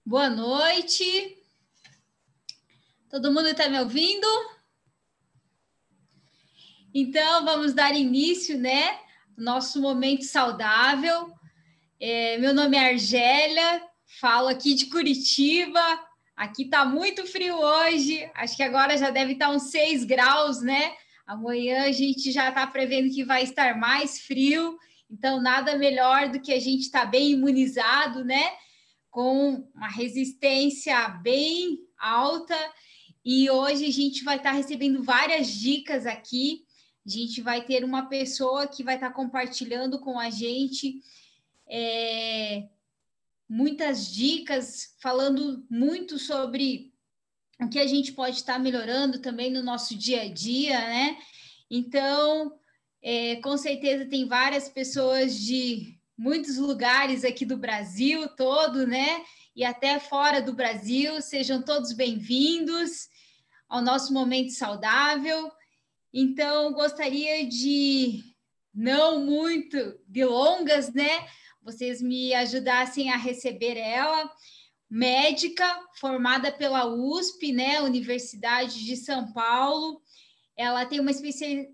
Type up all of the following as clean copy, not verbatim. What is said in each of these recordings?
Boa noite. Todo mundo está me ouvindo? Então, vamos dar início, né? Nosso momento saudável. Meu nome é Argélia, falo aqui de Curitiba. Aqui está muito frio hoje. Acho que agora já deve estar uns 6 graus, né? Amanhã a gente já está prevendo que vai estar mais frio. Então, nada melhor do que a gente estar bem imunizado, né? Com uma resistência bem alta. E hoje a gente vai estar recebendo várias dicas aqui. A gente vai ter uma pessoa que vai estar compartilhando com a gente muitas dicas, falando muito sobre o que a gente pode estar melhorando também no nosso dia a dia, né? Então, com certeza tem várias pessoas de muitos lugares aqui do Brasil todo, né? E até fora do Brasil. Sejam todos bem-vindos ao nosso momento saudável. Então, gostaria de, não muito delongas, né? Vocês me ajudassem a receber ela, médica, formada pela USP, né? Universidade de São Paulo. Ela tem uma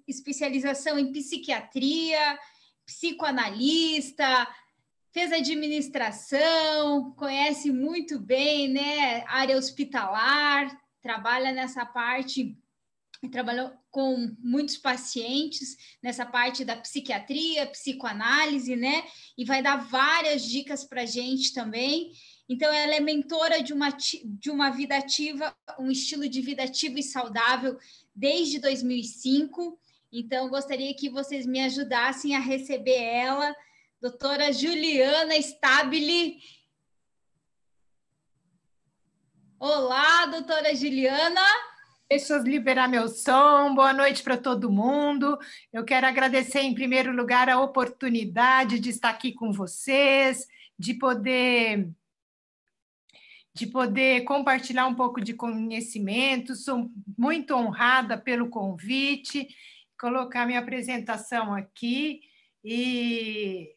especialização em psiquiatria, psicoanalista, fez administração, conhece muito bem, né? Área hospitalar, trabalha nessa parte, trabalhou com muitos pacientes nessa parte da psiquiatria, psicoanálise, né? E vai dar várias dicas para a gente também. Então, ela é mentora de uma vida ativa, um estilo de vida ativo e saudável desde 2005. Então, gostaria que vocês me ajudassem a receber ela, doutora Juliana Stabile. Olá, doutora Juliana. Deixa eu liberar meu som. Boa noite para todo mundo. Eu quero agradecer, em primeiro lugar, a oportunidade de estar aqui com vocês, de poder compartilhar um pouco de conhecimento. Sou muito honrada pelo convite, colocar minha apresentação aqui. E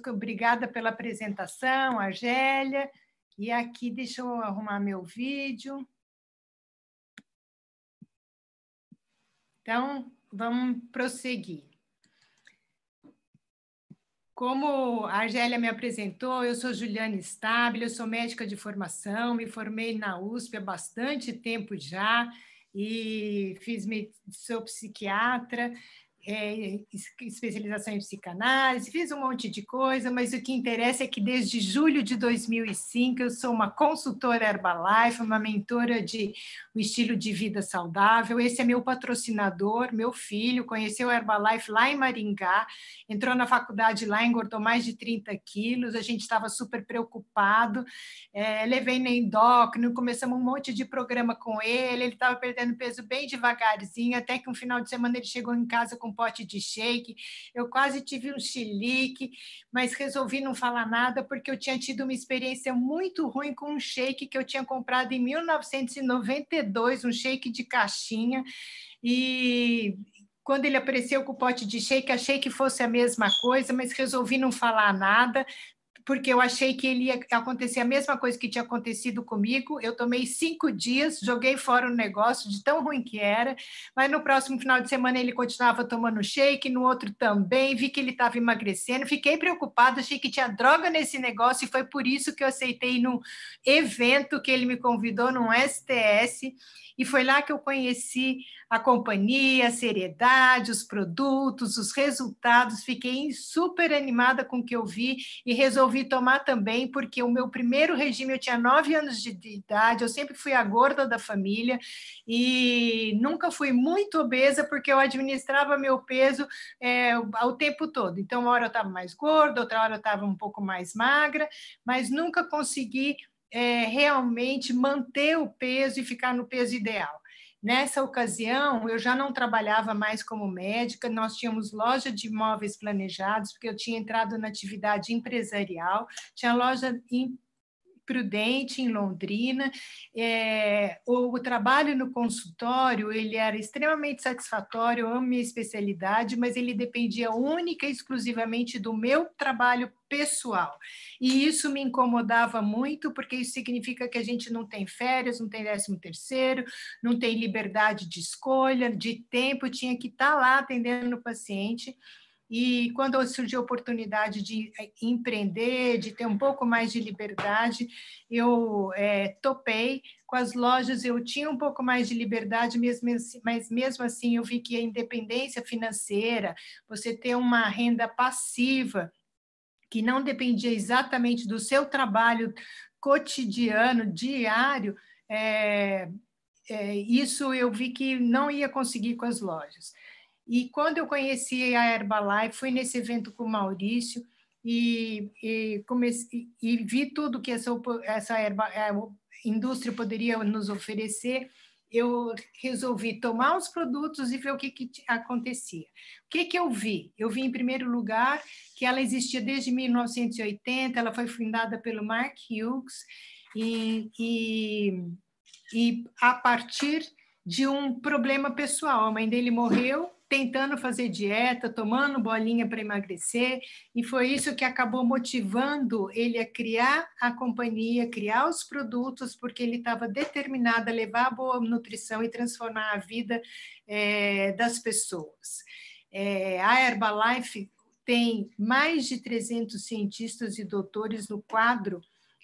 obrigada pela apresentação, Argélia. E aqui, deixa eu arrumar meu vídeo. Então, vamos prosseguir. Como a Argélia me apresentou, eu sou Juliana Stabile, eu sou médica de formação, me formei na USP há bastante tempo já e sou psiquiatra, especialização em psicanálise, fiz um monte de coisa, mas o que interessa é que desde julho de 2005 eu sou uma consultora Herbalife, uma mentora de um estilo de vida saudável. Esse é meu patrocinador, meu filho, conheceu a Herbalife lá em Maringá, entrou na faculdade lá, engordou mais de 30 quilos, a gente estava super preocupado, levei na endócrino, começamos um monte de programa com ele estava perdendo peso bem devagarzinho, até que um final de semana ele chegou em casa com um pote de shake, eu quase tive um chilique, mas resolvi não falar nada, porque eu tinha tido uma experiência muito ruim com um shake que eu tinha comprado em 1992, um shake de caixinha, e quando ele apareceu com o pote de shake, achei que fosse a mesma coisa, mas resolvi não falar nada, porque eu achei que ele ia acontecer a mesma coisa que tinha acontecido comigo. Eu tomei 5 dias, joguei fora o negócio de tão ruim que era, mas no próximo final de semana ele continuava tomando shake, no outro também, vi que ele estava emagrecendo, fiquei preocupada, achei que tinha droga nesse negócio, e foi por isso que eu aceitei num evento que ele me convidou, num STS, e foi lá que eu conheci a companhia, a seriedade, os produtos, os resultados, fiquei super animada com o que eu vi e resolvi tomar também, porque o meu primeiro regime, eu tinha 9 anos de idade, eu sempre fui a gorda da família e nunca fui muito obesa, porque eu administrava meu peso o tempo todo. Então, uma hora eu estava mais gorda, outra hora eu estava um pouco mais magra, mas nunca consegui realmente manter o peso e ficar no peso ideal. Nessa ocasião, eu já não trabalhava mais como médica, nós tínhamos loja de imóveis planejados, porque eu tinha entrado na atividade empresarial, tinha loja Prudente, em Londrina. O trabalho no consultório ele era extremamente satisfatório, eu amo minha especialidade, mas ele dependia única e exclusivamente do meu trabalho pessoal. E isso me incomodava muito, porque isso significa que a gente não tem férias, não tem 13º, não tem liberdade de escolha, de tempo, eu tinha que estar lá atendendo o paciente. E quando surgiu a oportunidade de empreender, de ter um pouco mais de liberdade, eu topei. Com as lojas eu tinha um pouco mais de liberdade, mas mesmo assim eu vi que a independência financeira, você ter uma renda passiva, que não dependia exatamente do seu trabalho cotidiano, diário, isso eu vi que não ia conseguir com as lojas. E quando eu conheci a Herbalife, fui nesse evento com o Maurício e vi tudo que essa indústria poderia nos oferecer. Eu resolvi tomar os produtos e ver o que acontecia. O que eu vi? Eu vi, em primeiro lugar, que ela existia desde 1980, ela foi fundada pelo Mark Hughes, e a partir de um problema pessoal. A mãe dele morreu tentando fazer dieta, tomando bolinha para emagrecer, e foi isso que acabou motivando ele a criar a companhia, criar os produtos, porque ele estava determinado a levar a boa nutrição e transformar a vida das pessoas. A Herbalife tem mais de 300 cientistas e doutores no quadro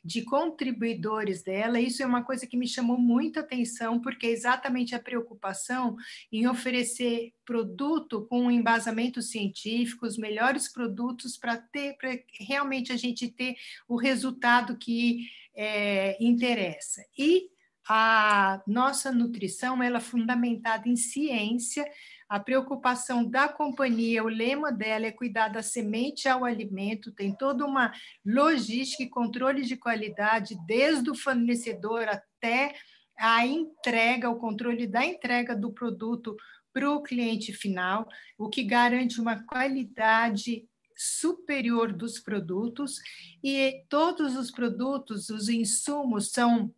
de contribuidores dela. Isso é uma coisa que me chamou muita atenção, porque é exatamente a preocupação em oferecer produto com embasamento científico, os melhores produtos para realmente a gente ter o resultado que interessa. E a nossa nutrição ela é fundamentada em ciência. A preocupação da companhia, o lema dela é cuidar da semente ao alimento, tem toda uma logística e controle de qualidade, desde o fornecedor até a entrega, o controle da entrega do produto para o cliente final, o que garante uma qualidade superior dos produtos, e todos os produtos, os insumos são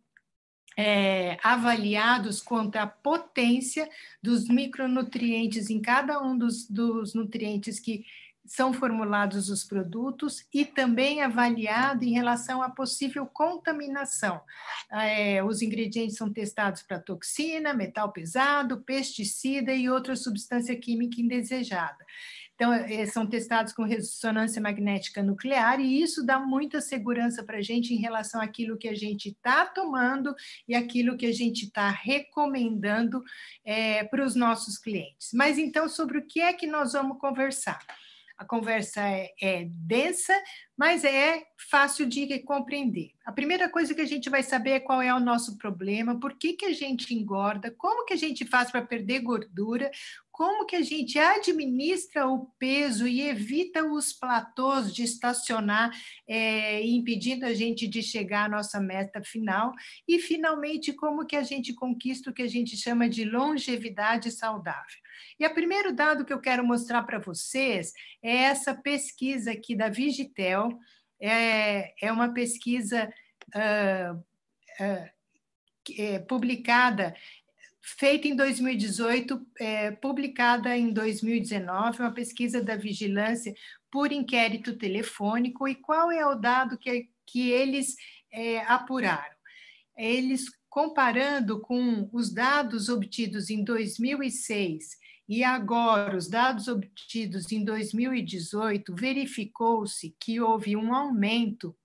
avaliados quanto à potência dos micronutrientes em cada um dos nutrientes que são formulados os produtos, e também avaliado em relação à possível contaminação. Os ingredientes são testados para toxina, metal pesado, pesticida e outra substância química indesejada. Então, são testados com ressonância magnética nuclear, e isso dá muita segurança para a gente em relação àquilo que a gente está tomando e aquilo que a gente está recomendando para os nossos clientes. Mas, então, sobre o que é que nós vamos conversar? A conversa é densa, mas é fácil de compreender. A primeira coisa que a gente vai saber é qual é o nosso problema, por que a gente engorda, como que a gente faz para perder gordura, como que a gente administra o peso e evita os platôs de estacionar, impedindo a gente de chegar à nossa meta final, e, finalmente, como que a gente conquista o que a gente chama de longevidade saudável. E o primeiro dado que eu quero mostrar para vocês é essa pesquisa aqui da Vigitel. É uma pesquisa publicada, feita em 2018, publicada em 2019, uma pesquisa da vigilância por inquérito telefônico. E qual é o dado que eles apuraram? Eles, comparando com os dados obtidos em 2006 e agora os dados obtidos em 2018, verificou-se que houve um aumento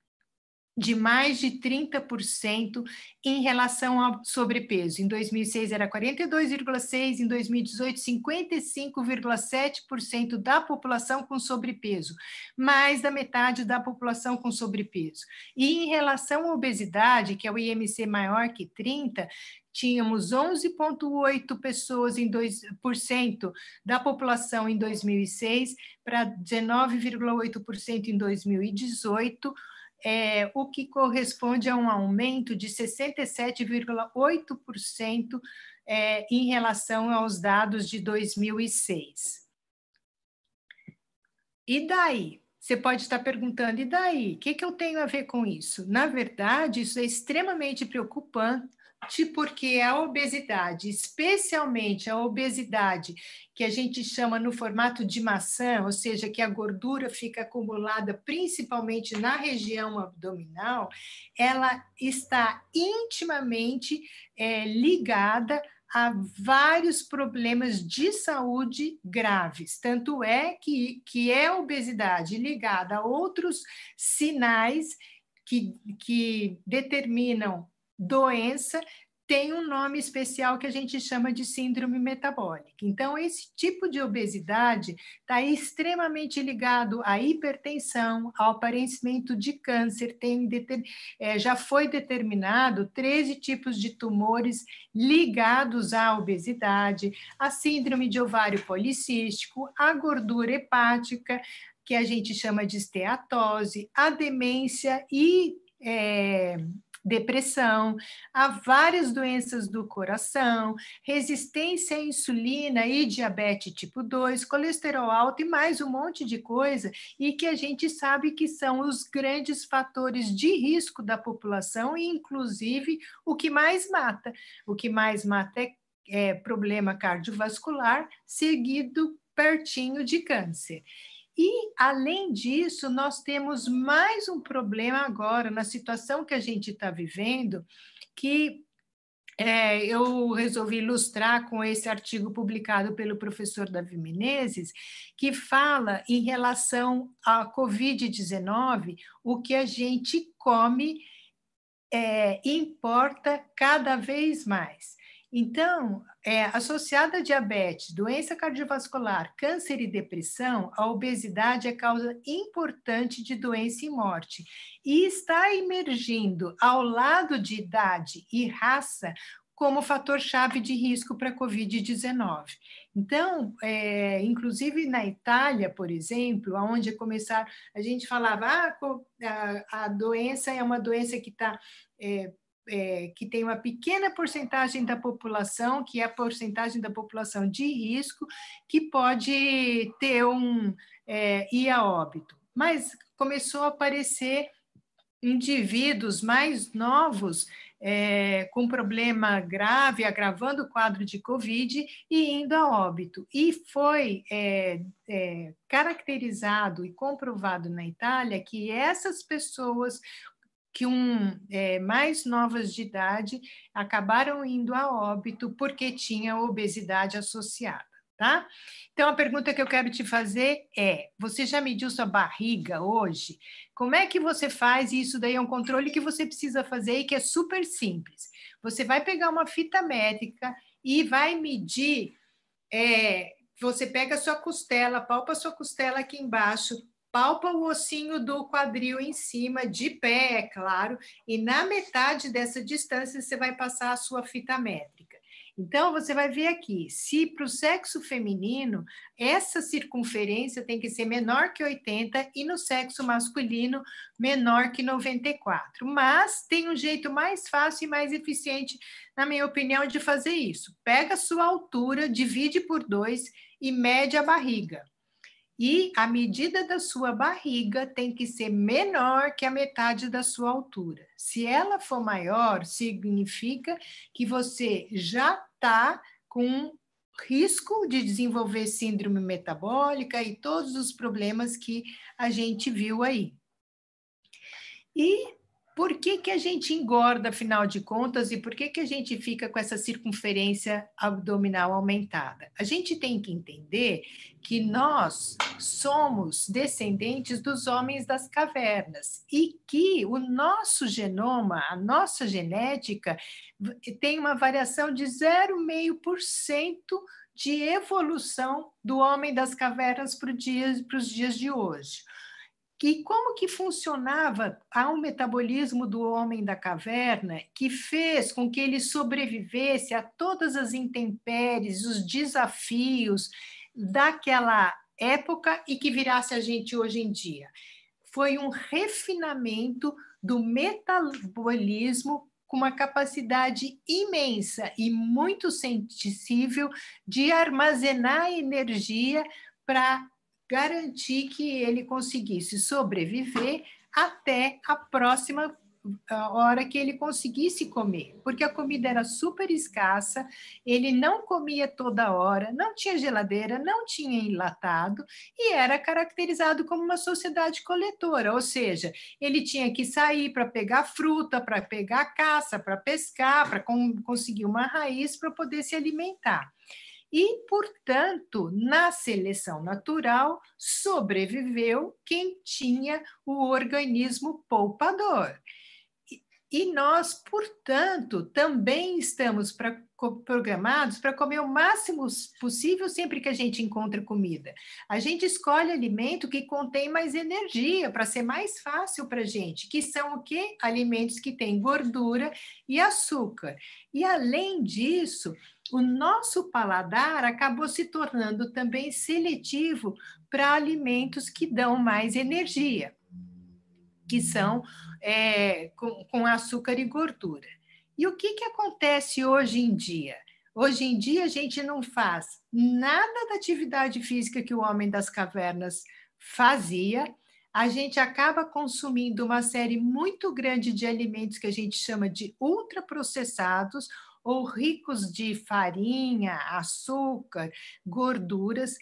de mais de 30% em relação ao sobrepeso. Em 2006 era 42,6%, em 2018 55,7% da população com sobrepeso, mais da metade da população com sobrepeso. E em relação à obesidade, que é o IMC maior que 30, tínhamos 11,8% pessoas em 2% da população em 2006 para 19,8% em 2018, o que corresponde a um aumento de 67,8% em relação aos dados de 2006. E daí? você pode estar perguntando, e daí? O que eu tenho a ver com isso? Na verdade, isso é extremamente preocupante, porque a obesidade, especialmente a obesidade que a gente chama no formato de maçã, ou seja, que a gordura fica acumulada principalmente na região abdominal, ela está intimamente ligada a vários problemas de saúde graves. Tanto é que é obesidade ligada a outros sinais que determinam doença, tem um nome especial que a gente chama de síndrome metabólica. Então, esse tipo de obesidade está extremamente ligado à hipertensão, ao aparecimento de câncer. Já foi determinado 13 tipos de tumores ligados à obesidade, a síndrome de ovário policístico, a gordura hepática, que a gente chama de esteatose, a demência e depressão, há várias doenças do coração, resistência à insulina e diabetes tipo 2, colesterol alto e mais um monte de coisa, e que a gente sabe que são os grandes fatores de risco da população, e inclusive o que mais mata. O que mais mata é problema cardiovascular, seguido pertinho de câncer. E, além disso, nós temos mais um problema agora, na situação que a gente está vivendo, que eu resolvi ilustrar com esse artigo publicado pelo professor Davi Menezes, que fala em relação à Covid-19, o que a gente come importa cada vez mais. Então, associada a diabetes, doença cardiovascular, câncer e depressão, a obesidade é causa importante de doença e morte. E está emergindo, ao lado de idade e raça, como fator-chave de risco para a Covid-19. Então, inclusive na Itália, por exemplo, onde começaram, a gente falava, a doença é uma doença que está... que tem uma pequena porcentagem da população, que é a porcentagem da população de risco, que pode ter ir a óbito. Mas começou a aparecer indivíduos mais novos com problema grave, agravando o quadro de Covid e indo a óbito. E foi caracterizado e comprovado na Itália que essas pessoas mais novas de idade acabaram indo a óbito porque tinha obesidade associada, tá? Então, a pergunta que eu quero te fazer é, você já mediu sua barriga hoje? Como é que você faz? E isso daí é um controle que você precisa fazer e que é super simples. Você vai pegar uma fita métrica e vai medir, você pega a sua costela, palpa a sua costela aqui embaixo, palpa o ossinho do quadril em cima, de pé, é claro, e na metade dessa distância você vai passar a sua fita métrica. Então, você vai ver aqui, se para o sexo feminino, essa circunferência tem que ser menor que 80 e no sexo masculino, menor que 94. Mas tem um jeito mais fácil e mais eficiente, na minha opinião, de fazer isso. Pega a sua altura, divide por 2 e mede a barriga. E a medida da sua barriga tem que ser menor que a metade da sua altura. Se ela for maior, significa que você já está com risco de desenvolver síndrome metabólica e todos os problemas que a gente viu aí. E por que a gente engorda, afinal de contas, e por que a gente fica com essa circunferência abdominal aumentada? A gente tem que entender que nós somos descendentes dos homens das cavernas e que o nosso genoma, a nossa genética, tem uma variação de 0,5% de evolução do homem das cavernas para os dias de hoje. E como que funcionava o metabolismo do homem da caverna que fez com que ele sobrevivesse a todas as intempéries, os desafios daquela época e que virasse a gente hoje em dia? Foi um refinamento do metabolismo com uma capacidade imensa e muito sensível de armazenar energia para garantir que ele conseguisse sobreviver até a próxima hora que ele conseguisse comer, porque a comida era super escassa, ele não comia toda hora, não tinha geladeira, não tinha enlatado e era caracterizado como uma sociedade coletora, ou seja, ele tinha que sair para pegar fruta, para pegar caça, para pescar, para conseguir uma raiz para poder se alimentar. E, portanto, na seleção natural, sobreviveu quem tinha o organismo poupador. E nós, portanto, também estamos programados para comer o máximo possível sempre que a gente encontra comida. A gente escolhe alimento que contém mais energia, para ser mais fácil para a gente, que são o quê? Alimentos que têm gordura e açúcar. E, além disso, o nosso paladar acabou se tornando também seletivo para alimentos que dão mais energia, que são com açúcar e gordura. E o que acontece hoje em dia? Hoje em dia, a gente não faz nada da atividade física que o homem das cavernas fazia, a gente acaba consumindo uma série muito grande de alimentos que a gente chama de ultraprocessados, ou ricos de farinha, açúcar, gorduras,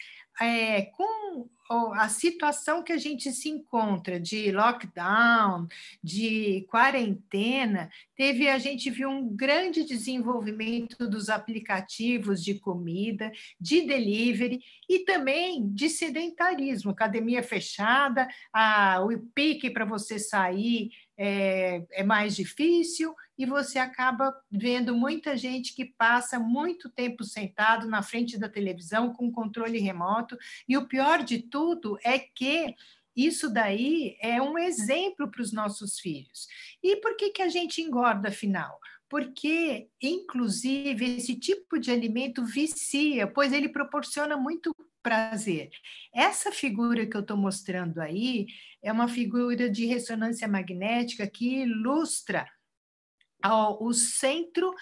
com a situação que a gente se encontra de lockdown, de quarentena, a gente viu um grande desenvolvimento dos aplicativos de comida, de delivery e também de sedentarismo, academia fechada, o pique para você sair é mais difícil, e você acaba vendo muita gente que passa muito tempo sentado na frente da televisão com controle remoto, e o pior de tudo é que isso daí é um exemplo para os nossos filhos. E por que a gente engorda, afinal? Porque, inclusive, esse tipo de alimento vicia, pois ele proporciona muito prazer. Essa figura que eu estou mostrando aí é uma figura de ressonância magnética que ilustra o centro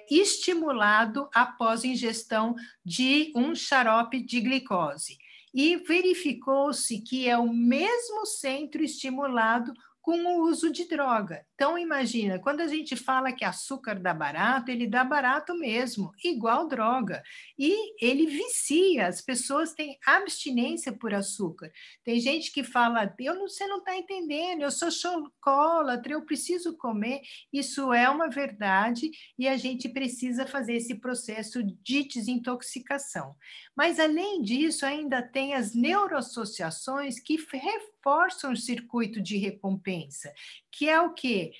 estimulado após ingestão de um xarope de glicose. E verificou-se que é o mesmo centro estimulado com o uso de droga. Então, imagina, quando a gente fala que açúcar dá barato, ele dá barato mesmo, igual droga. E ele vicia, as pessoas têm abstinência por açúcar. Tem gente que fala, você não está entendendo, eu sou chocolatra, eu preciso comer. Isso é uma verdade e a gente precisa fazer esse processo de desintoxicação. Mas, além disso, ainda tem as neuroassociações que reforçam o circuito de recompensa, que é o quê?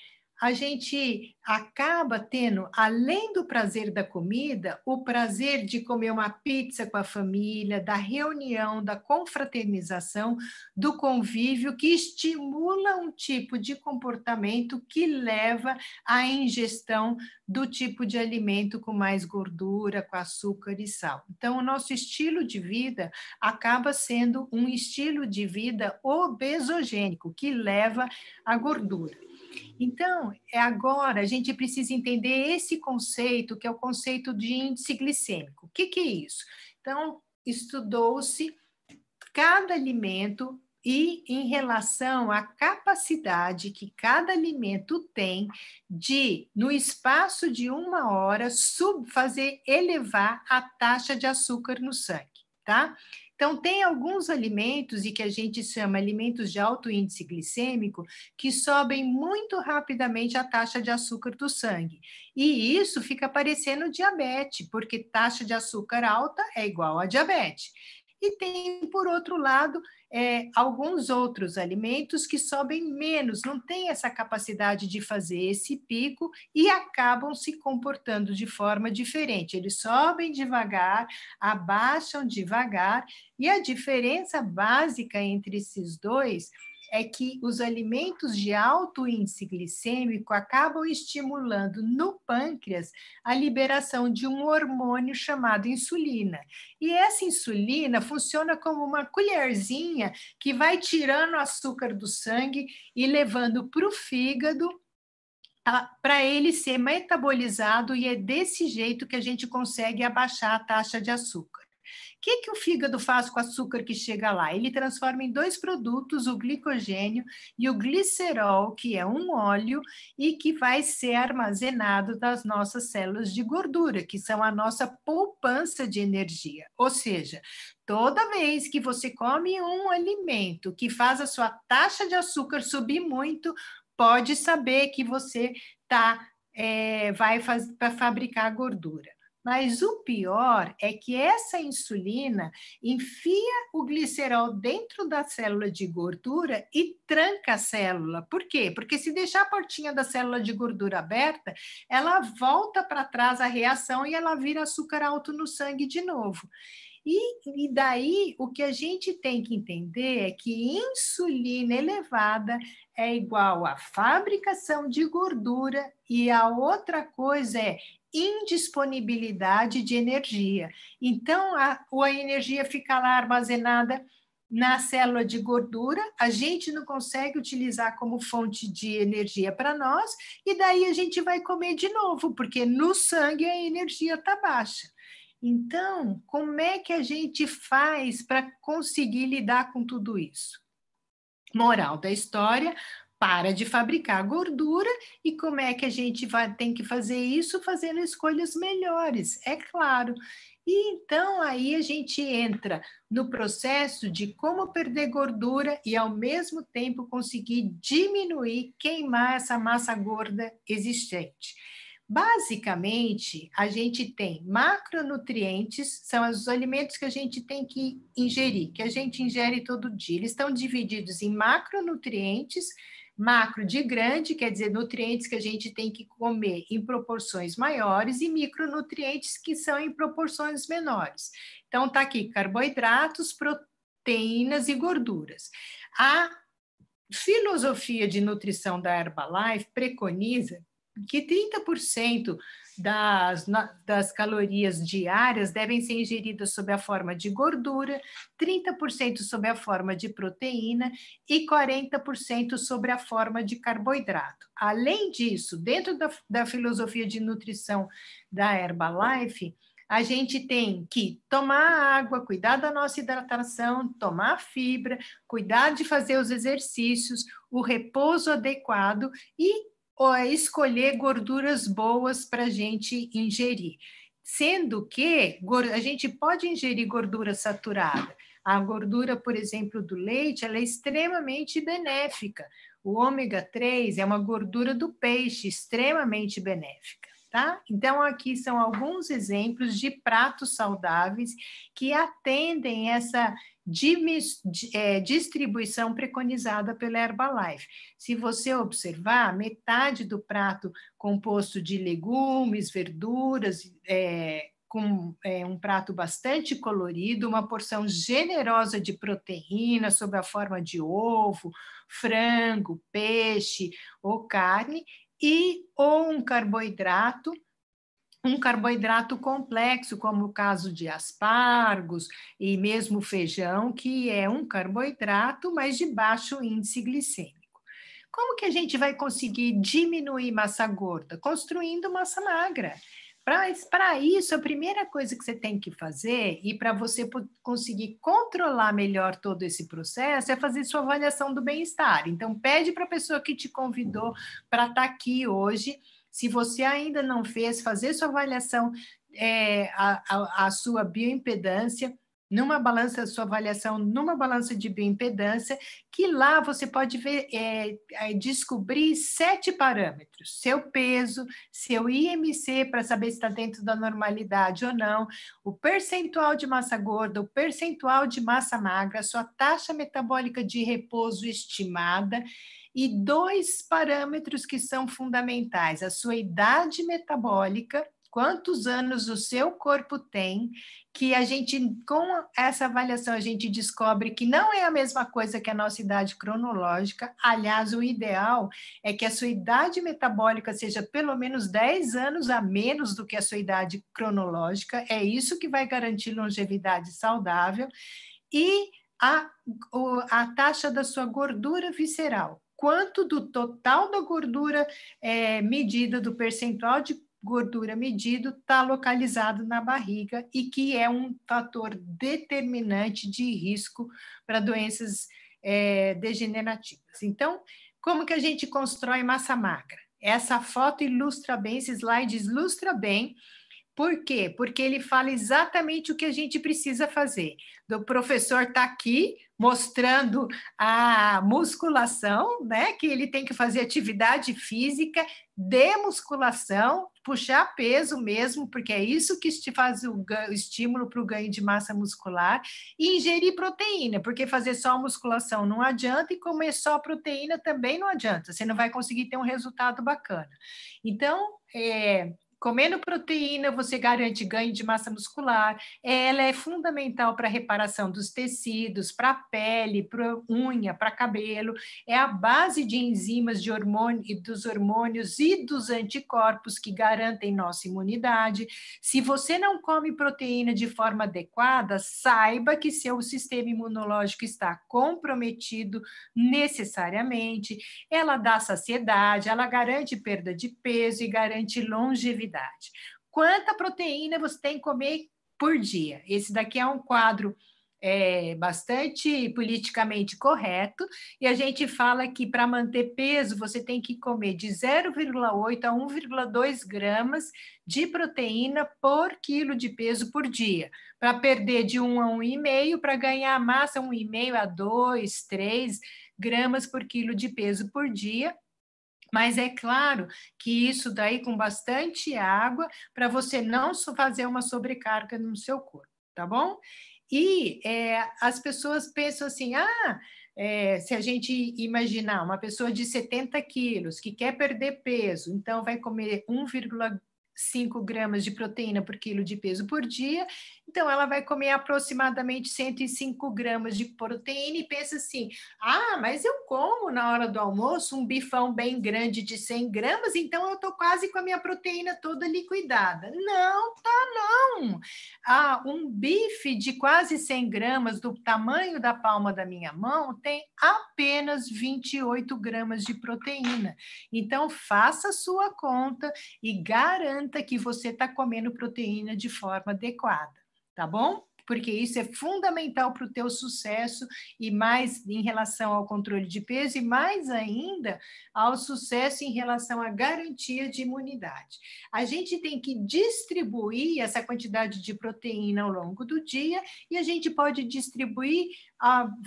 A gente acaba tendo, além do prazer da comida, o prazer de comer uma pizza com a família, da reunião, da confraternização, do convívio, que estimula um tipo de comportamento que leva à ingestão do tipo de alimento com mais gordura, com açúcar e sal. Então, o nosso estilo de vida acaba sendo um estilo de vida obesogênico, que leva à gordura. Então, agora a gente precisa entender esse conceito, que é o conceito de índice glicêmico. O que é isso? Então, estudou-se cada alimento e em relação à capacidade que cada alimento tem de, no espaço de 1 hora, elevar a taxa de açúcar no sangue, tá? Então, tem alguns alimentos, e que a gente chama alimentos de alto índice glicêmico, que sobem muito rapidamente a taxa de açúcar do sangue. E isso fica parecendo diabetes, porque taxa de açúcar alta é igual a diabetes. E tem, por outro lado, alguns outros alimentos que sobem menos, não têm essa capacidade de fazer esse pico e acabam se comportando de forma diferente. Eles sobem devagar, abaixam devagar, e a diferença básica entre esses dois é que os alimentos de alto índice glicêmico acabam estimulando no pâncreas a liberação de um hormônio chamado insulina. E essa insulina funciona como uma colherzinha que vai tirando o açúcar do sangue e levando para o fígado para ele ser metabolizado, e é desse jeito que a gente consegue abaixar a taxa de açúcar. Que o fígado faz com o açúcar que chega lá? Ele transforma em 2 produtos, o glicogênio e o glicerol, que é um óleo e que vai ser armazenado nas nossas células de gordura, que são a nossa poupança de energia. Ou seja, toda vez que você come um alimento que faz a sua taxa de açúcar subir muito, pode saber que você vai para fabricar gordura. Mas o pior é que essa insulina enfia o glicerol dentro da célula de gordura e tranca a célula. Por quê? Porque se deixar a portinha da célula de gordura aberta, ela volta para trás a reação e ela vira açúcar alto no sangue de novo. E daí, o que a gente tem que entender é que insulina elevada é igual a fabricação de gordura e a outra coisa é indisponibilidade de energia. Então, a energia fica lá armazenada na célula de gordura, a gente não consegue utilizar como fonte de energia para nós, e daí a gente vai comer de novo, porque no sangue a energia está baixa. Então, como é que a gente faz para conseguir lidar com tudo isso? Moral da história, para de fabricar gordura e como é que a gente tem que fazer isso? Fazendo escolhas melhores, é claro. E então aí a gente entra no processo de como perder gordura e ao mesmo tempo conseguir diminuir, queimar essa massa gorda existente. Basicamente, a gente tem macronutrientes, são os alimentos que a gente tem que ingerir, que a gente ingere todo dia. Eles estão divididos em macronutrientes, macro de grande, quer dizer, nutrientes que a gente tem que comer em proporções maiores, e micronutrientes que são em proporções menores. Então, está aqui carboidratos, proteínas e gorduras. A filosofia de nutrição da Herbalife preconiza que 30% das calorias diárias devem ser ingeridas sob a forma de gordura, 30% sob a forma de proteína e 40% sob a forma de carboidrato. Além disso, dentro da filosofia de nutrição da Herbalife, a gente tem que tomar água, cuidar da nossa hidratação, tomar fibra, cuidar de fazer os exercícios, o repouso adequado e escolher gorduras boas para a gente ingerir. Sendo que a gente pode ingerir gordura saturada. A gordura, por exemplo, do leite, ela é extremamente benéfica. O ômega 3 é uma gordura do peixe, extremamente benéfica. Tá? Então, aqui são alguns exemplos de pratos saudáveis que atendem essa distribuição preconizada pela Herbalife. Se você observar, metade do prato composto de legumes, verduras, com um prato bastante colorido, uma porção generosa de proteína sob a forma de ovo, frango, peixe ou carne, ou um carboidrato complexo, como o caso de aspargos e mesmo feijão, que é um carboidrato, mas de baixo índice glicêmico. Como que a gente vai conseguir diminuir massa gorda? Construindo massa magra. Para isso, a primeira coisa que você tem que fazer, e para você conseguir controlar melhor todo esse processo, é fazer sua avaliação do bem-estar. Então, pede para a pessoa que te convidou para estar aqui hoje. Se você ainda não fez, fazer sua avaliação, a sua bioimpedância, sua avaliação numa balança de bioimpedância, que lá você pode ver, descobrir 7 parâmetros: seu peso, seu IMC, para saber se está dentro da normalidade ou não, o percentual de massa gorda, o percentual de massa magra, a sua taxa metabólica de repouso estimada, e 2 parâmetros que são fundamentais: a sua idade metabólica, quantos anos o seu corpo tem, que a gente, com essa avaliação, a gente descobre que não é a mesma coisa que a nossa idade cronológica. Aliás, o ideal é que a sua idade metabólica seja pelo menos 10 anos a menos do que a sua idade cronológica, é isso que vai garantir longevidade saudável, e a taxa da sua gordura visceral, quanto do total da gordura medida, do percentual gordura medido está localizado na barriga e que é um fator determinante de risco para doenças degenerativas. Então, como que a gente constrói massa magra? Essa foto ilustra bem, esse slide ilustra bem. Por quê? Porque ele fala exatamente o que a gente precisa fazer. O professor está aqui mostrando a musculação, né? Que ele tem que fazer atividade física de musculação, puxar peso mesmo, porque é isso que te faz o estímulo para o ganho de massa muscular, e ingerir proteína, porque fazer só musculação não adianta, e comer só proteína também não adianta, você não vai conseguir ter um resultado bacana. Então, comendo proteína, você garante ganho de massa muscular, ela é fundamental para a reparação dos tecidos, para a pele, para unha, para cabelo, é a base de enzimas de hormônio, dos hormônios e dos anticorpos que garantem nossa imunidade. Se você não come proteína de forma adequada, saiba que seu sistema imunológico está comprometido necessariamente, ela dá saciedade, ela garante perda de peso e garante longevidade. Quanta proteína você tem que comer por dia? Esse daqui é um quadro bastante politicamente correto, e a gente fala que para manter peso você tem que comer de 0,8 a 1,2 gramas de proteína por quilo de peso por dia. Para perder de 1 a 1,5, para ganhar massa, 1,5 a 2, 3 gramas por quilo de peso por dia. Mas é claro que isso daí com bastante água, para você não fazer uma sobrecarga no seu corpo, tá bom? E as pessoas pensam assim, se a gente imaginar uma pessoa de 70 quilos que quer perder peso, então vai comer 1,5 gramas de proteína por quilo de peso por dia, então ela vai comer aproximadamente 105 gramas de proteína e pensa assim, mas eu como na hora do almoço um bifão bem grande de 100 gramas, então eu estou quase com a minha proteína toda liquidada. Não, tá não. Um bife de quase 100 gramas do tamanho da palma da minha mão tem apenas 28 gramas de proteína. Então faça a sua conta e garanta que você está comendo proteína de forma adequada, tá bom? Porque isso é fundamental para o teu sucesso e mais em relação ao controle de peso e mais ainda ao sucesso em relação à garantia de imunidade. A gente tem que distribuir essa quantidade de proteína ao longo do dia e a gente pode distribuir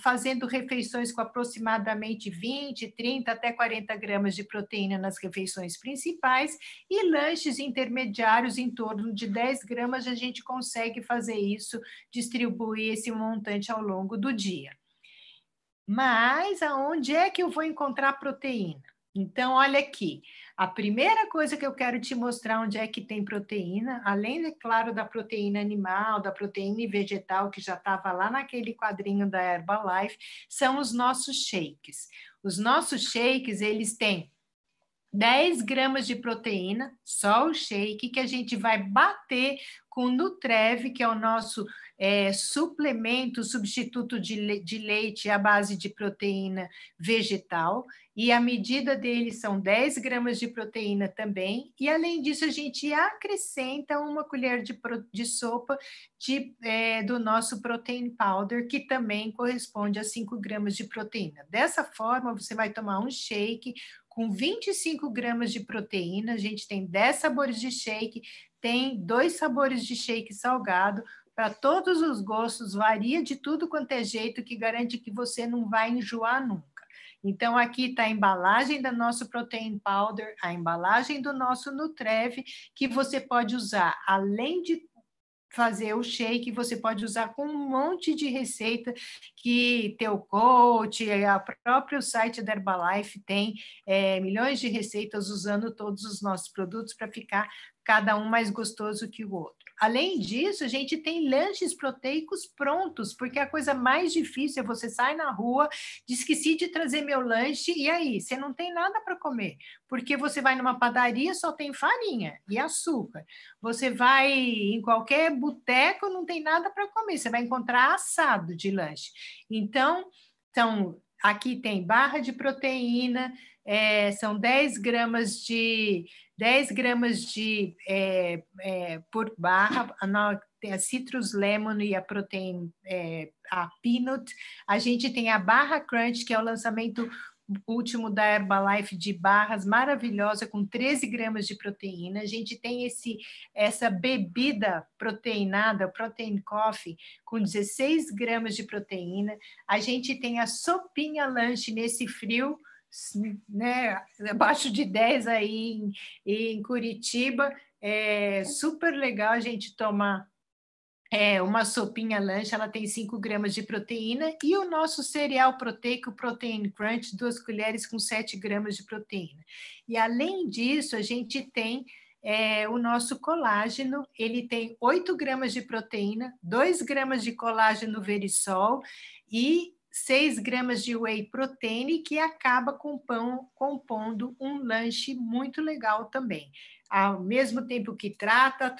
fazendo refeições com aproximadamente 20, 30 até 40 gramas de proteína nas refeições principais e lanches intermediários em torno de 10 gramas, a gente consegue fazer isso, distribuir esse montante ao longo do dia. Mas aonde é que eu vou encontrar proteína? Então, olha aqui, a primeira coisa que eu quero te mostrar onde é que tem proteína, além, é claro, da proteína animal, da proteína vegetal, que já estava lá naquele quadrinho da Herbalife, são os nossos shakes. Os nossos shakes, eles têm 10 gramas de proteína, só o shake, que a gente vai bater com o Nutrev, que é o nosso suplemento, substituto de leite à base de proteína vegetal, e a medida dele são 10 gramas de proteína também, e além disso a gente acrescenta uma colher de sopa do nosso protein powder, que também corresponde a 5 gramas de proteína. Dessa forma, você vai tomar um shake com 25 gramas de proteína, a gente tem 10 sabores de shake, tem 2 sabores de shake salgado, para todos os gostos, varia de tudo quanto é jeito, que garante que você não vai enjoar nunca. Então, aqui está a embalagem do nosso Protein Powder, a embalagem do nosso Nutrev, que você pode usar, além de fazer o shake, você pode usar com um monte de receita que teu coach, o próprio site da Herbalife tem milhões de receitas usando todos os nossos produtos para ficar cada um mais gostoso que o outro. Além disso, a gente tem lanches proteicos prontos, porque a coisa mais difícil é você sai na rua, diz esqueci de trazer meu lanche, e aí? Você não tem nada para comer, porque você vai numa padaria, só tem farinha e açúcar. Você vai em qualquer boteco, não tem nada para comer, você vai encontrar assado de lanche. Então, são aqui tem barra de proteína, são 10 gramas por barra, tem a Citrus Lemon e a Protein, a Peanut. A gente tem a Barra Crunch, que é o lançamento último da Herbalife de barras, maravilhosa, com 13 gramas de proteína. A gente tem essa bebida proteinada, Protein Coffee, com 16 gramas de proteína. A gente tem a sopinha lanche nesse frio, né, abaixo de 10 aí em Curitiba. É super legal a gente tomar uma sopinha lanche, ela tem 5 gramas de proteína, e o nosso cereal proteico, Protein Crunch, 2 colheres com 7 gramas de proteína. E, além disso, a gente tem o nosso colágeno, ele tem 8 gramas de proteína, 2 gramas de colágeno Verisol e 6 gramas de whey protein, que acaba compondo um lanche muito legal também. Ao mesmo tempo que trata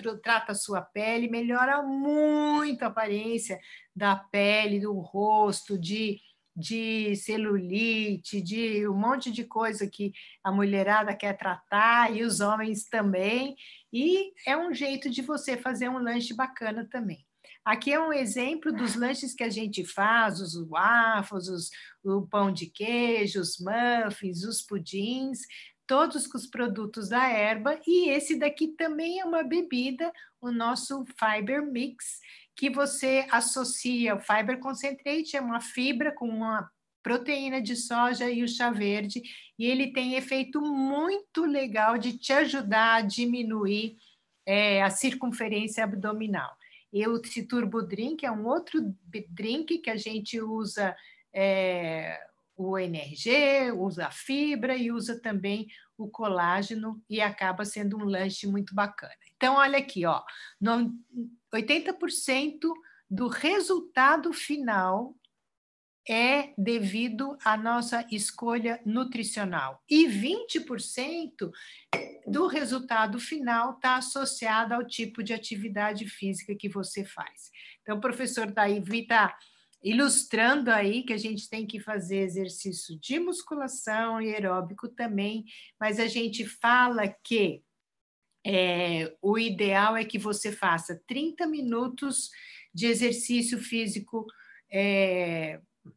a sua pele, melhora muito a aparência da pele, do rosto, de celulite, de um monte de coisa que a mulherada quer tratar, e os homens também, e é um jeito de você fazer um lanche bacana também. Aqui é um exemplo dos lanches que a gente faz, os waffles, o pão de queijo, os muffins, os pudins, todos com os produtos da Herba, e esse daqui também é uma bebida, o nosso Fiber Mix, que você associa, o Fiber Concentrate é uma fibra com uma proteína de soja e o chá verde, e ele tem efeito muito legal de te ajudar a diminuir a circunferência abdominal. E o Turbo Drink é um outro drink que a gente usa o NRG, usa a fibra e usa também o colágeno, e acaba sendo um lanche muito bacana. Então, olha aqui, 80% do resultado final é devido à nossa escolha nutricional, e 20% do resultado final está associado ao tipo de atividade física que você faz. Então, o professor Davi está ilustrando aí que a gente tem que fazer exercício de musculação e aeróbico também, mas a gente fala que o ideal é que você faça 30 minutos de exercício físico,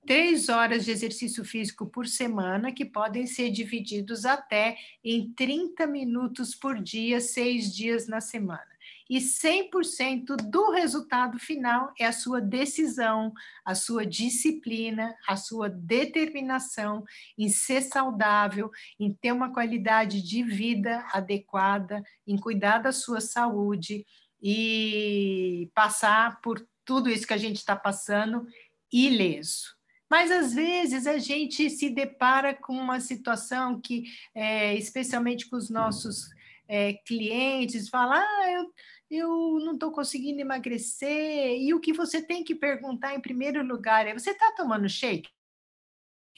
3 horas de exercício físico por semana, que podem ser divididos até em 30 minutos por dia, 6 dias na semana. E 100% do resultado final é a sua decisão, a sua disciplina, a sua determinação em ser saudável, em ter uma qualidade de vida adequada, em cuidar da sua saúde e passar por tudo isso que a gente está passando ileso. Mas, às vezes, a gente se depara com uma situação que, especialmente com os nossos clientes, fala, eu não estou conseguindo emagrecer, e o que você tem que perguntar em primeiro lugar é, você está tomando shake?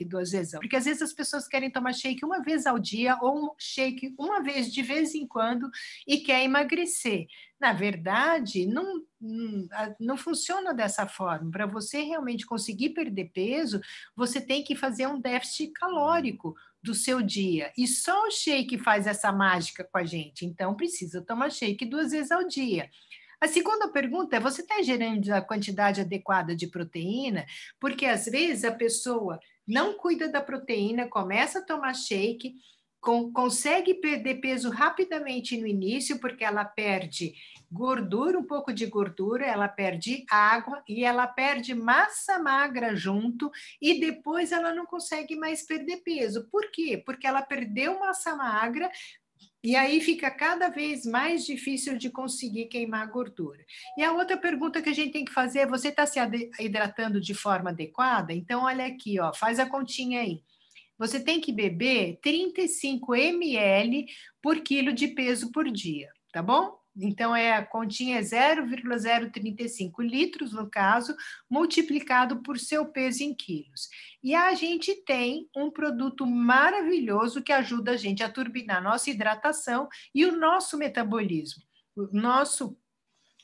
2 vezes, porque às vezes as pessoas querem tomar shake uma vez ao dia, ou um shake uma vez de vez em quando, e quer emagrecer. Na verdade, não funciona dessa forma. Para você realmente conseguir perder peso, você tem que fazer um déficit calórico do seu dia, e só o shake faz essa mágica com a gente, então precisa tomar shake 2 vezes ao dia. A segunda pergunta é, você está gerando a quantidade adequada de proteína? Porque às vezes a pessoa não cuida da proteína, começa a tomar shake, consegue perder peso rapidamente no início, porque ela perde gordura, um pouco de gordura, ela perde água e ela perde massa magra junto, e depois ela não consegue mais perder peso. Por quê? Porque ela perdeu massa magra, e aí fica cada vez mais difícil de conseguir queimar gordura. E a outra pergunta que a gente tem que fazer é, você está se hidratando de forma adequada? Então, olha aqui, faz a continha aí. Você tem que beber 35 ml por quilo de peso por dia, tá bom? Então, a continha é 0,035 litros, no caso, multiplicado por seu peso em quilos. E a gente tem um produto maravilhoso que ajuda a gente a turbinar a nossa hidratação e o nosso metabolismo. O nosso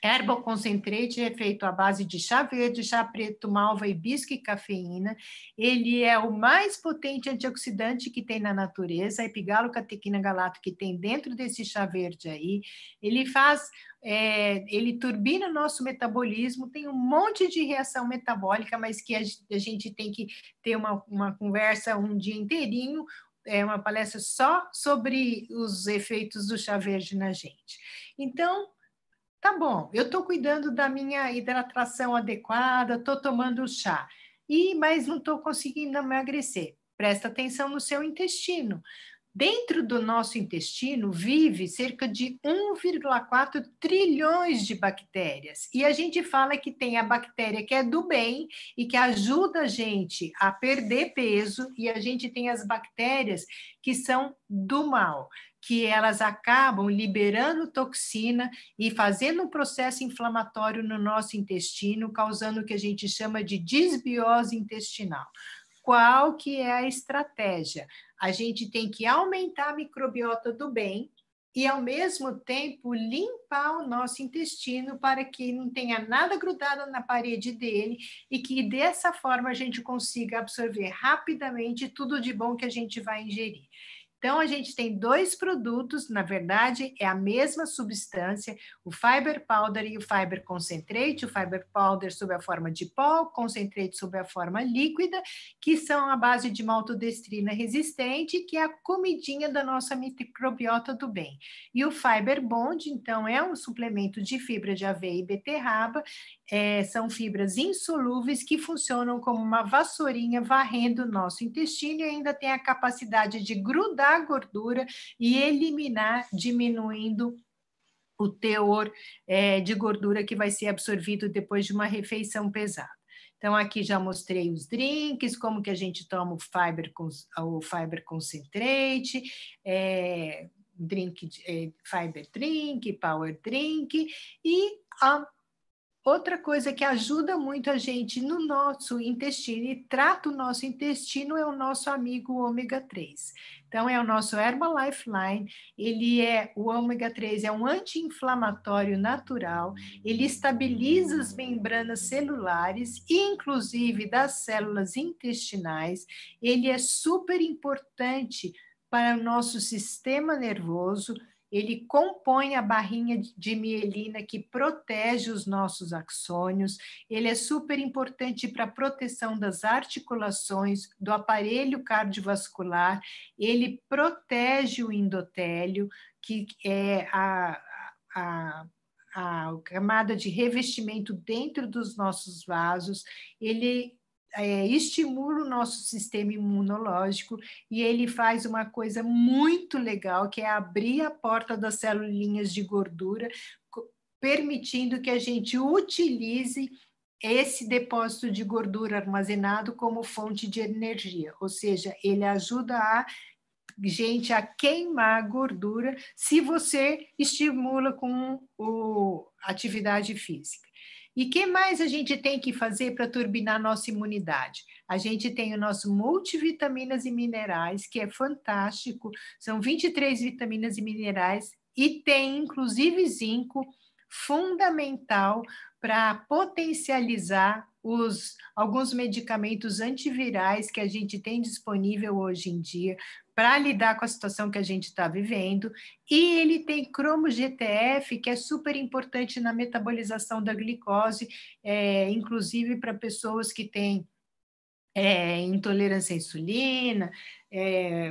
Herbal Concentrate é feito à base de chá verde, chá preto, malva, hibisco e cafeína. Ele é o mais potente antioxidante que tem na natureza, a epigalocatequina galato que tem dentro desse chá verde aí. Ele faz, ele turbina o nosso metabolismo, tem um monte de reação metabólica, mas que a gente tem que ter uma conversa um dia inteirinho, uma palestra só sobre os efeitos do chá verde na gente. Então, tá bom, eu estou cuidando da minha hidratação adequada, estou tomando chá, mas não estou conseguindo emagrecer. Presta atenção no seu intestino. Dentro do nosso intestino vive cerca de 1,4 trilhões de bactérias. E a gente fala que tem a bactéria que é do bem e que ajuda a gente a perder peso, e a gente tem as bactérias que são do mal, que elas acabam liberando toxina e fazendo um processo inflamatório no nosso intestino, causando o que a gente chama de disbiose intestinal. Qual que é a estratégia? A gente tem que aumentar a microbiota do bem e, ao mesmo tempo, limpar o nosso intestino para que não tenha nada grudado na parede dele e que, dessa forma, a gente consiga absorver rapidamente tudo de bom que a gente vai ingerir. Então, a gente tem 2 produtos, na verdade, é a mesma substância, o Fiber Powder e o Fiber Concentrate, o Fiber Powder sob a forma de pó, o Concentrate sob a forma líquida, que são a base de maltodestrina resistente, que é a comidinha da nossa microbiota do bem. E o Fiber Bond, então, é um suplemento de fibra de aveia e beterraba, são fibras insolúveis que funcionam como uma vassourinha varrendo o nosso intestino e ainda tem a capacidade de grudar a gordura e eliminar, diminuindo o teor de gordura que vai ser absorvido depois de uma refeição pesada. Então, aqui já mostrei os drinks, como que a gente toma o Fiber Concentrate, Fiber Drink, Power Drink, e outra coisa que ajuda muito a gente no nosso intestino e trata o nosso intestino é o nosso amigo ômega 3. Então, é o nosso Herbalife Line, o ômega 3 é um anti-inflamatório natural, ele estabiliza as membranas celulares, inclusive das células intestinais, ele é super importante para o nosso sistema nervoso, ele compõe a barrinha de mielina que protege os nossos axônios, ele é super importante para a proteção das articulações, do aparelho cardiovascular, ele protege o endotélio, que é a camada de revestimento dentro dos nossos vasos, ele estimula o nosso sistema imunológico e ele faz uma coisa muito legal, que é abrir a porta das celulinhas de gordura, permitindo que a gente utilize esse depósito de gordura armazenado como fonte de energia, ou seja, ele ajuda a queimar gordura se você estimula com atividade física. E o que mais a gente tem que fazer para turbinar a nossa imunidade? A gente tem o nosso multivitaminas e minerais, que é fantástico, são 23 vitaminas e minerais, e tem inclusive zinco, fundamental para potencializar alguns medicamentos antivirais que a gente tem disponível hoje em dia, para lidar com a situação que a gente está vivendo, e ele tem cromo GTF, que é super importante na metabolização da glicose, inclusive para pessoas que têm intolerância à insulina,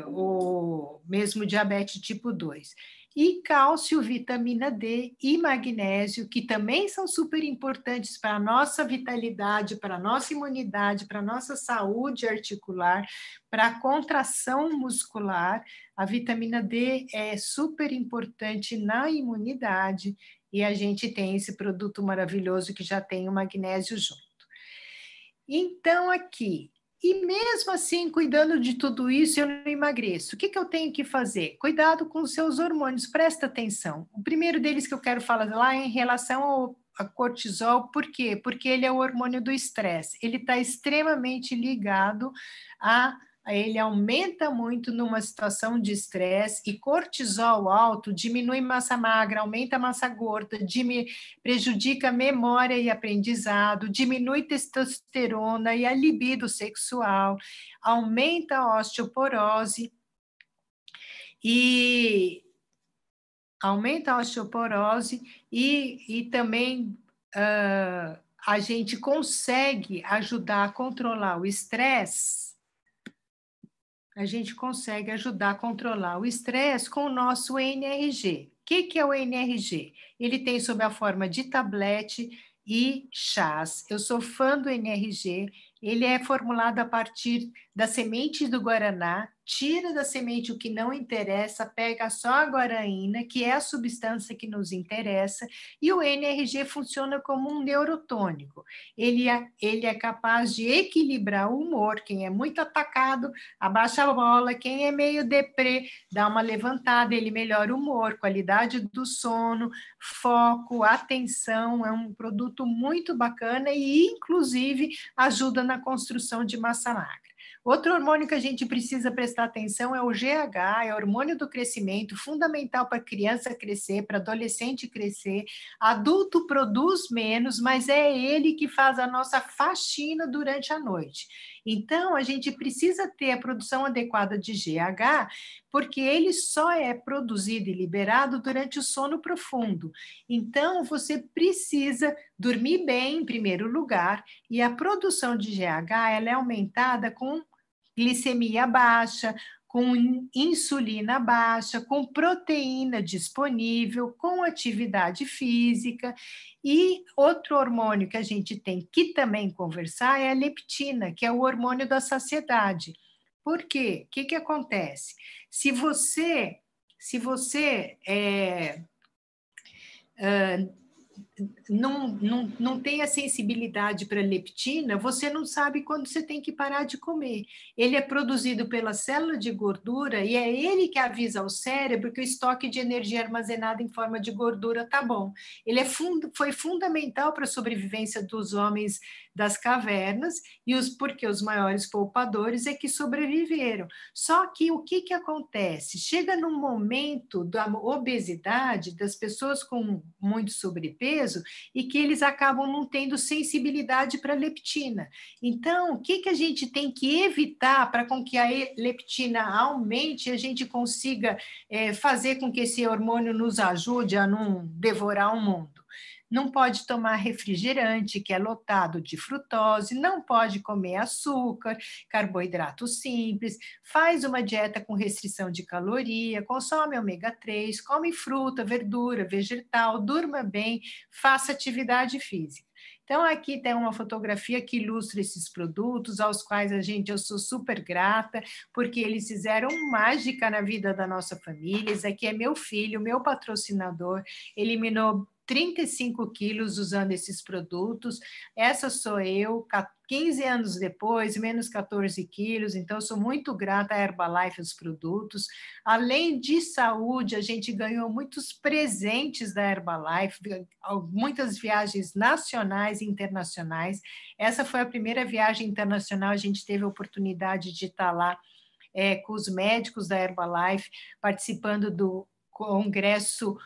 ou mesmo diabetes tipo 2. E cálcio, vitamina D e magnésio, que também são super importantes para a nossa vitalidade, para a nossa imunidade, para a nossa saúde articular, para a contração muscular. A vitamina D é super importante na imunidade e a gente tem esse produto maravilhoso que já tem o magnésio junto. Então, aqui, e mesmo assim, cuidando de tudo isso, eu não emagreço. O que eu tenho que fazer? Cuidado com os seus hormônios, presta atenção. O primeiro deles que eu quero falar lá é em relação ao cortisol, por quê? Porque ele é o hormônio do estresse. Ele está extremamente ligado ele aumenta muito numa situação de estresse, e cortisol alto diminui massa magra, aumenta a massa gorda, prejudica a memória e aprendizado, diminui testosterona e a libido sexual, aumenta a osteoporose e também a gente consegue ajudar a controlar o estresse. A gente consegue ajudar a controlar o estresse com o nosso NRG. O que é o NRG? Ele tem sob a forma de tablete e chás. Eu sou fã do NRG. Ele é formulado a partir da semente do guaraná, tira da semente o que não interessa, pega só a guaraína, que é a substância que nos interessa, e o NRG funciona como um neurotônico. Ele é capaz de equilibrar o humor. Quem é muito atacado, abaixa a bola. Quem é meio deprê, dá uma levantada, ele melhora o humor, qualidade do sono, foco, atenção. É um produto muito bacana e, inclusive, ajuda na construção de massa magra. Outro hormônio que a gente precisa prestar atenção é o GH, é o hormônio do crescimento, fundamental para criança crescer, para adolescente crescer. Adulto produz menos, mas é ele que faz a nossa faxina durante a noite. Então, a gente precisa ter a produção adequada de GH, porque ele só é produzido e liberado durante o sono profundo. Então, você precisa dormir bem, em primeiro lugar, e a produção de GH ela é aumentada com glicemia baixa, com insulina baixa, com proteína disponível, com atividade física. E outro hormônio que a gente tem que também conversar é a leptina, que é o hormônio da saciedade. Por quê? O que acontece? Se você não tem a sensibilidade para leptina, você não sabe quando você tem que parar de comer. Ele é produzido pela célula de gordura e é ele que avisa ao cérebro que o estoque de energia armazenada em forma de gordura está bom. Ele foi fundamental para a sobrevivência dos homens das cavernas, porque os maiores poupadores é que sobreviveram. Só que o que acontece? Chega num momento da obesidade, das pessoas com muito sobrepeso, e que eles acabam não tendo sensibilidade para a leptina. Então, o que a gente tem que evitar para com que a leptina aumente e a gente consiga fazer com que esse hormônio nos ajude a não devorar o mundo? Não pode tomar refrigerante, que é lotado de frutose, não pode comer açúcar, carboidrato simples, faz uma dieta com restrição de caloria, consome ômega 3, come fruta, verdura, vegetal, durma bem, faça atividade física. Então, aqui tem uma fotografia que ilustra esses produtos, aos quais eu sou super grata, porque eles fizeram mágica na vida da nossa família. Esse aqui é meu filho, meu patrocinador, eliminou 35 quilos usando esses produtos. Essa sou eu, 15 anos depois, menos 14 quilos, então sou muito grata à Herbalife, os produtos. Além de saúde, a gente ganhou muitos presentes da Herbalife, muitas viagens nacionais e internacionais. Essa foi a primeira viagem internacional, a gente teve a oportunidade de estar lá com os médicos da Herbalife, participando do congresso,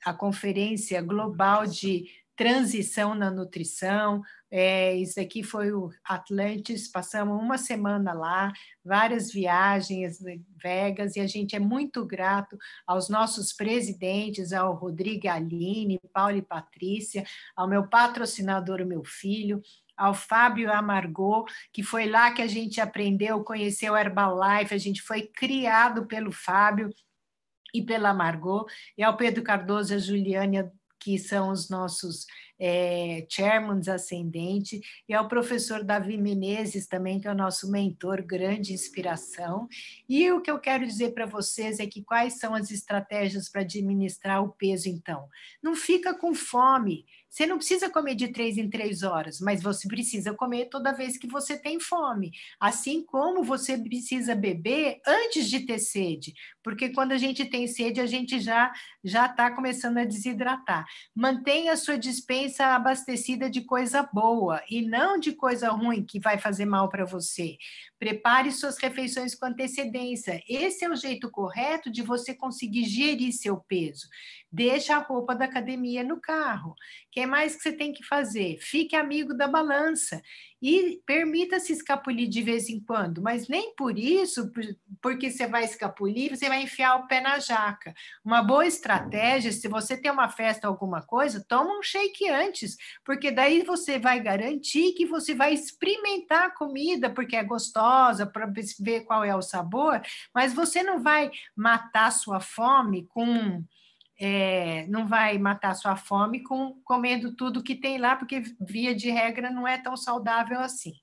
a Conferência Global de Transição na Nutrição. Isso aqui foi o Atlantis, passamos uma semana lá, várias viagens, Vegas, e a gente é muito grato aos nossos presidentes, ao Rodrigo Aline, Paulo e Patrícia, ao meu patrocinador, o meu filho, ao Fábio Amargô, que foi lá que a gente aprendeu, conheceu a Herbalife, a gente foi criado pelo Fábio e pela Margot, e ao Pedro Cardoso e a Juliane, que são os nossos chairmans ascendentes, e ao professor Davi Menezes também, que é o nosso mentor, grande inspiração. E o que eu quero dizer para vocês é que quais são as estratégias para administrar o peso, então? Não fica com fome. Você não precisa comer de 3 em 3 horas, mas você precisa comer toda vez que você tem fome. Assim como você precisa beber antes de ter sede, porque quando a gente tem sede, a gente já está começando a desidratar. Mantenha a sua dispensa dispensa abastecida de coisa boa e não de coisa ruim que vai fazer mal para você. Prepare suas refeições com antecedência. Esse é o jeito correto de você conseguir gerir seu peso. Deixa a roupa da academia no carro. O que mais que você tem que fazer? Fique amigo da balança e permita-se escapulir de vez em quando, mas nem por isso, porque você vai escapulir, você vai enfiar o pé na jaca. Uma boa estratégia, se você tem uma festa, alguma coisa, toma um shake antes, porque daí você vai garantir que você vai experimentar a comida, porque é gostosa, para ver qual é o sabor, mas você não vai matar sua fome não vai matar sua fome comendo tudo que tem lá, porque via de regra não é tão saudável assim.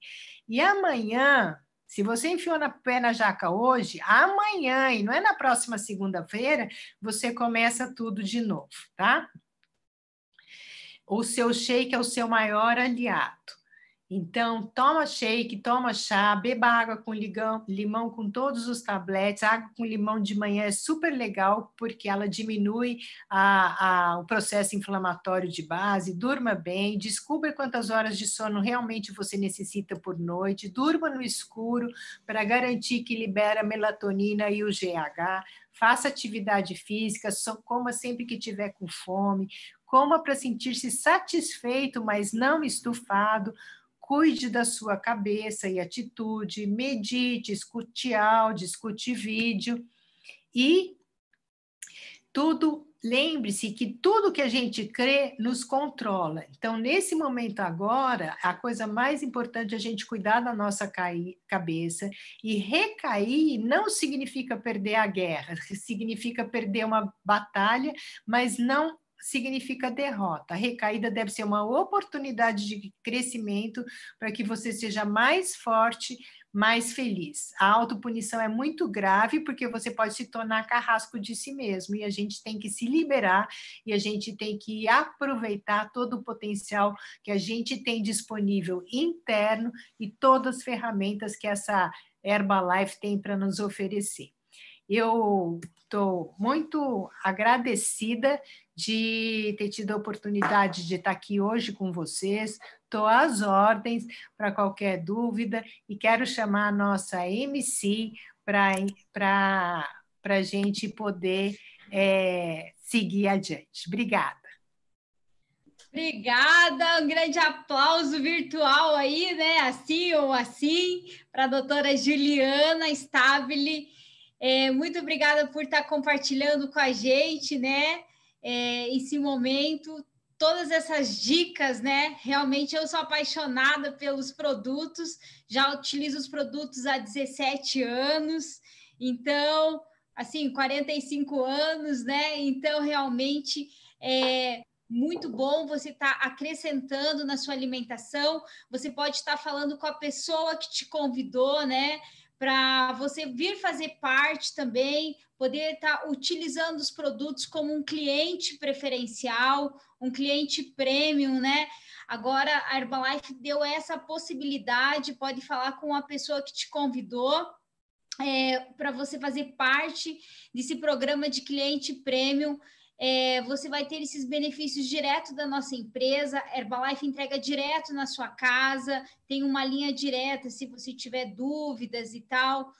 E amanhã, se você enfiou na pé na jaca hoje, amanhã, e não é na próxima segunda-feira, você começa tudo de novo, tá? O seu shake é o seu maior aliado. Então, toma shake, toma chá, beba água com limão com todos os tabletes. A água com limão de manhã é super legal, porque ela diminui o processo inflamatório de base. Durma bem, descubra quantas horas de sono realmente você necessita por noite. Durma no escuro, para garantir que libera a melatonina e o GH. Faça atividade física, coma sempre que tiver com fome. Coma para sentir-se satisfeito, mas não estufado. Cuide da sua cabeça e atitude, medite, escute áudio, escute vídeo e lembre-se que tudo que a gente crê nos controla. Então, nesse momento agora, a coisa mais importante é a gente cuidar da nossa cabeça, e recair não significa perder a guerra, significa perder uma batalha, mas não significa derrota. A recaída deve ser uma oportunidade de crescimento para que você seja mais forte, mais feliz. A autopunição é muito grave porque você pode se tornar carrasco de si mesmo, e a gente tem que se liberar e a gente tem que aproveitar todo o potencial que a gente tem disponível interno e todas as ferramentas que essa Herbalife tem para nos oferecer. Eu estou muito agradecida de ter tido a oportunidade de estar aqui hoje com vocês. Estou às ordens para qualquer dúvida e quero chamar a nossa MC para a gente poder seguir adiante. Obrigada. Obrigada, um grande aplauso virtual aí, né? Assim ou assim, para a doutora Juliana Stabile. Muito obrigada por estar compartilhando com a gente, né? Esse momento, todas essas dicas, né? Realmente eu sou apaixonada pelos produtos, já utilizo os produtos há 17 anos, então, assim, 45 anos, né? Então, realmente muito bom você estar acrescentando na sua alimentação. Você pode estar falando com a pessoa que te convidou, né? Para você vir fazer parte também, poder estar utilizando os produtos como um cliente preferencial, um cliente premium, né? Agora a Herbalife deu essa possibilidade, pode falar com a pessoa que te convidou, para você fazer parte desse programa de cliente premium. Você vai ter esses benefícios direto da nossa empresa. Herbalife entrega direto na sua casa, tem uma linha direta se você tiver dúvidas e tal.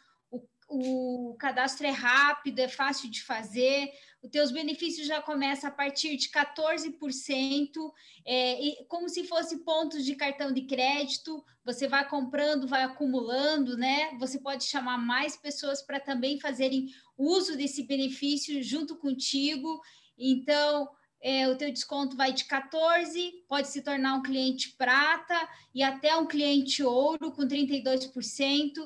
O cadastro é rápido, é fácil de fazer. Os teus benefícios já começam a partir de 14%, como se fosse pontos de cartão de crédito. Você vai comprando, vai acumulando, né? Você pode chamar mais pessoas para também fazerem uso desse benefício junto contigo. Então, o teu desconto vai de 14%, pode se tornar um cliente prata e até um cliente ouro com 32%.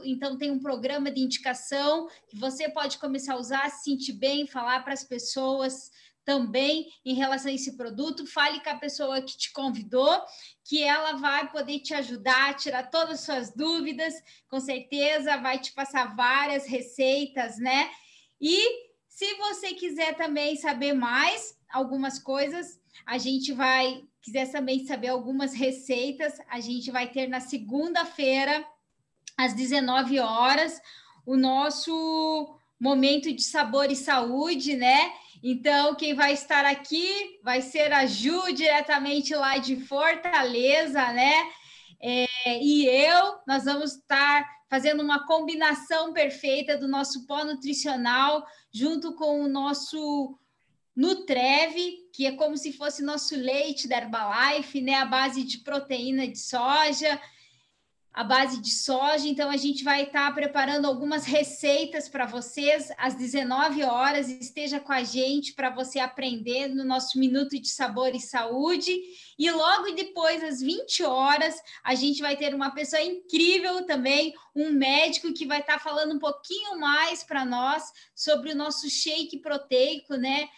Então, tem um programa de indicação que você pode começar a usar, se sentir bem, falar para as pessoas também em relação a esse produto. Fale com a pessoa que te convidou, que ela vai poder te ajudar a tirar todas as suas dúvidas, com certeza vai te passar várias receitas, né? E se você quiser também saber mais algumas coisas, quiser também saber algumas receitas, a gente vai ter na segunda-feira, às 19 horas, o nosso momento de sabor e saúde, né? Então, quem vai estar aqui vai ser a Ju, diretamente lá de Fortaleza, né? E nós vamos estar fazendo uma combinação perfeita do nosso pó nutricional junto com o nosso Nutrev, que é como se fosse nosso leite da Herbalife, né? A base de proteína de soja, então a gente vai estar preparando algumas receitas para vocês às 19 horas, esteja com a gente para você aprender no nosso Minuto de Sabor e Saúde, e logo depois, às 20 horas, a gente vai ter uma pessoa incrível também, um médico que vai estar falando um pouquinho mais para nós sobre o nosso shake proteico, né?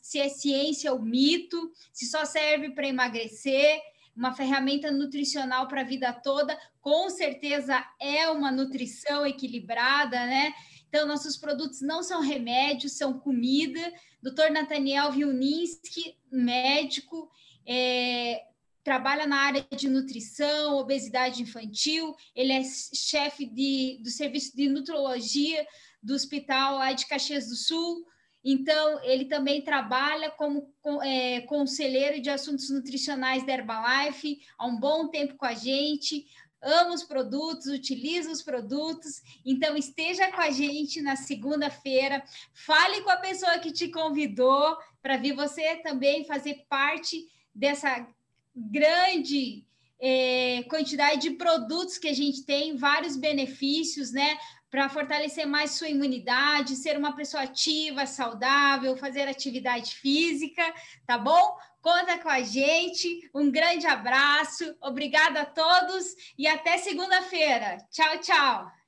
Se é ciência ou mito, se só serve para emagrecer, uma ferramenta nutricional para a vida toda, com certeza é uma nutrição equilibrada, né? Então, nossos produtos não são remédios, são comida. Dr. Nathaniel Vilninski, médico, trabalha na área de nutrição, obesidade infantil, ele é chefe do serviço de nutrologia do hospital lá de Caxias do Sul. Então, ele também trabalha como conselheiro de assuntos nutricionais da Herbalife há um bom tempo com a gente, ama os produtos, utiliza os produtos. Então, esteja com a gente na segunda-feira, fale com a pessoa que te convidou para vir você também fazer parte dessa grande quantidade de produtos que a gente tem, vários benefícios, né? Para fortalecer mais sua imunidade, ser uma pessoa ativa, saudável, fazer atividade física, tá bom? Conta com a gente, um grande abraço, obrigada a todos e até segunda-feira. Tchau, tchau!